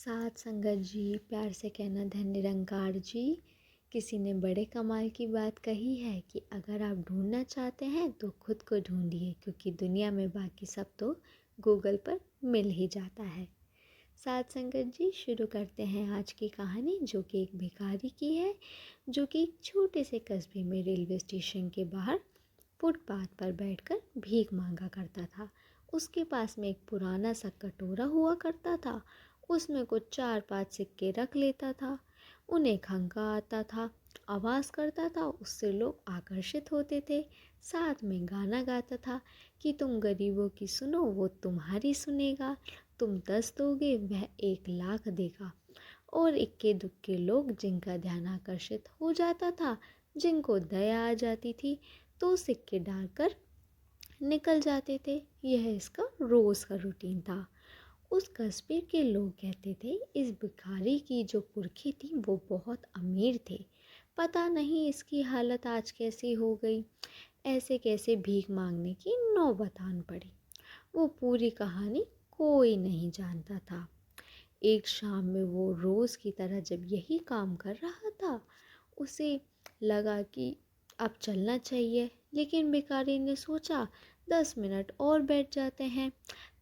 साथ संगत जी, प्यार से कहना धन निरंकार जी। किसी ने बड़े कमाल की बात कही है कि अगर आप ढूंढना चाहते हैं तो खुद को ढूंढिए, क्योंकि दुनिया में बाकी सब तो गूगल पर मिल ही जाता है। साथ संगत जी, शुरू करते हैं आज की कहानी, जो कि एक भिखारी की है, जो कि एक छोटे से कस्बे में रेलवे स्टेशन के बाहर फुटपाथ पर बैठकर भीख मांगा करता था। उसके पास में एक पुराना सा कटोरा हुआ करता था। उसमें कुछ 4-5 सिक्के रख लेता था। उन्हें खंगा आता था, आवाज़ करता था, उससे लोग आकर्षित होते थे। साथ में गाना गाता था कि तुम गरीबों की सुनो, वो तुम्हारी सुनेगा। तुम 10 दोगे, वह 1 लाख देगा। और इक्के दुक्के लोग, जिनका ध्यान आकर्षित हो जाता था, जिनको दया आ जाती थी, तो सिक्के डालकर निकल जाते थे। यह इसका रोज़ का रूटीन था। उस कस्बे के लोग कहते थे इस भिखारी की जो पुरखी थी वो बहुत अमीर थे। पता नहीं इसकी हालत आज कैसी हो गई, ऐसे कैसे भीख मांगने की नौबत आन पड़ी। वो पूरी कहानी कोई नहीं जानता था। एक शाम में वो रोज़ की तरह जब यही काम कर रहा था, उसे लगा कि अब चलना चाहिए। लेकिन भिखारी ने सोचा 10 मिनट और बैठ जाते हैं।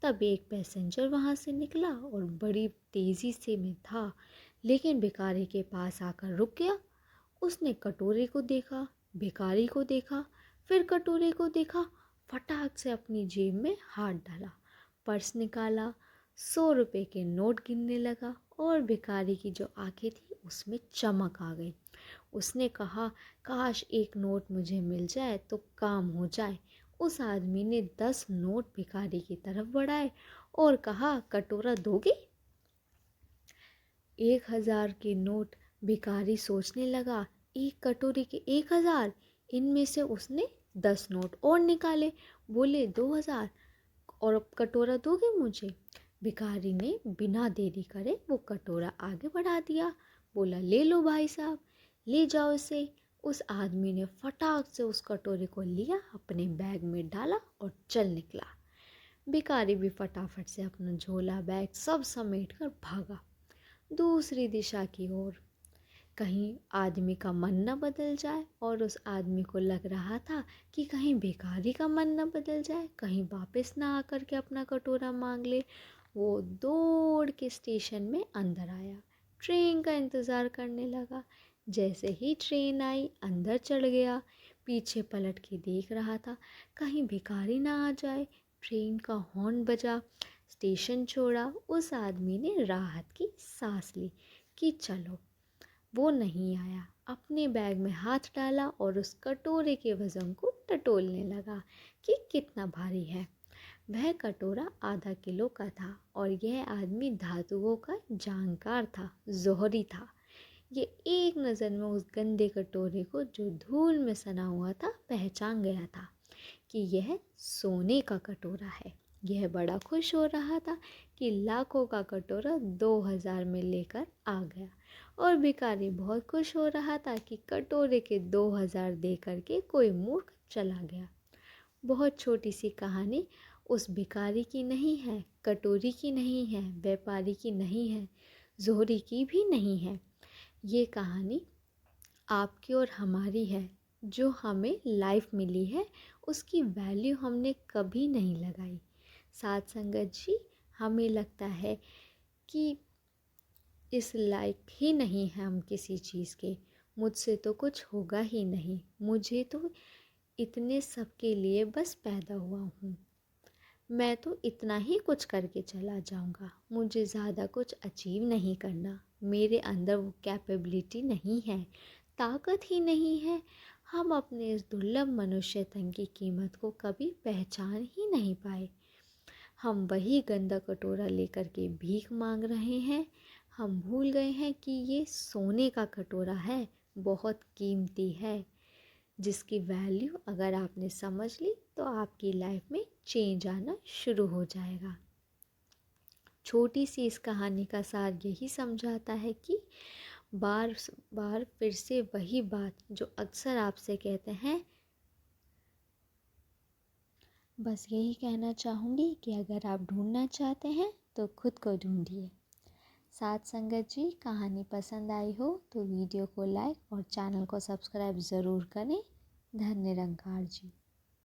तब एक पैसेंजर वहाँ से निकला और बड़ी तेज़ी से में था, लेकिन भिखारी के पास आकर रुक गया। उसने कटोरे को देखा, भिखारी को देखा, फिर कटोरे को देखा। फटाक से अपनी जेब में हाथ डाला, पर्स निकाला, 100 रुपए के नोट गिनने लगा और भिखारी की जो आंखें थी उसमें चमक आ गई। उसने कहा, काश एक नोट मुझे मिल जाए तो काम हो जाए। उस आदमी ने 10 नोट भिखारी की तरफ बढ़ाए और कहा, कटोरा दोगे? 1,000 के नोट। भिखारी सोचने लगा, एक कटोरे के 1,000। इनमें से उसने 10 नोट और निकाले। बोले, 2,000। और अब कटोरा दोगे मुझे? भिखारी ने बिना देरी करे वो कटोरा आगे बढ़ा दिया। बोला, ले लो भाई साहब, ले जाओ इसे। उस आदमी ने फटाक से उस कटोरे को लिया, अपने बैग में डाला और चल निकला। भिखारी भी फटाफट से अपना झोला बैग सब समेट कर भागा दूसरी दिशा की ओर। कहीं आदमी का मन न बदल जाए, और उस आदमी को लग रहा था कि कहीं भिखारी का मन न बदल जाए, कहीं वापस ना आकर के अपना कटोरा मांग ले। वो दौड़ के स्टेशन में अंदर आया, ट्रेन का इंतज़ार करने लगा। जैसे ही ट्रेन आई, अंदर चढ़ गया। पीछे पलट के देख रहा था कहीं भिखारी ना आ जाए। ट्रेन का हॉर्न बजा, स्टेशन छोड़ा। उस आदमी ने राहत की सांस ली कि चलो, वो नहीं आया। अपने बैग में हाथ डाला और उस कटोरे के वज़न को टटोलने लगा कि कितना भारी है। वह कटोरा आधा किलो का था और यह आदमी धातुओं का जानकार था, जौहरी था। ये एक नज़र में उस गंदे कटोरे को, जो धूल में सना हुआ था, पहचान गया था कि यह सोने का कटोरा है। यह बड़ा खुश हो रहा था कि लाखों का कटोरा 2,000 में लेकर आ गया, और भिखारी बहुत खुश हो रहा था कि कटोरे के 2,000 दे करके कोई मूर्ख चला गया। बहुत छोटी सी कहानी उस भिखारी की नहीं है, कटोरी की नहीं है, व्यापारी की नहीं है, जोहरी की भी नहीं है। ये कहानी आपकी और हमारी है। जो हमें लाइफ मिली है, उसकी वैल्यू हमने कभी नहीं लगाई। साथ संगत जी, हमें लगता है कि इस लायक ही नहीं है हम किसी चीज़ के। मुझसे तो कुछ होगा ही नहीं, मुझे तो इतने सब के लिए बस पैदा हुआ हूँ, मैं तो इतना ही कुछ करके चला जाऊँगा, मुझे ज़्यादा कुछ अचीव नहीं करना, मेरे अंदर वो कैपेबिलिटी नहीं है, ताकत ही नहीं है। हम अपने इस दुर्लभ मनुष्य तन की कीमत को कभी पहचान ही नहीं पाए। हम वही गंदा कटोरा लेकर के भीख मांग रहे हैं। हम भूल गए हैं कि ये सोने का कटोरा है, बहुत कीमती है, जिसकी वैल्यू अगर आपने समझ ली तो आपकी लाइफ में चेंज आना शुरू हो जाएगा। छोटी सी इस कहानी का सार यही समझाता है कि बार बार फिर से वही बात जो अक्सर आपसे कहते हैं, बस यही कहना चाहूँगी कि अगर आप ढूंढना चाहते हैं तो खुद को ढूंढिए। साथ संगत जी, कहानी पसंद आई हो तो वीडियो को लाइक और चैनल को सब्सक्राइब ज़रूर करें। धन्य निरंकार जी।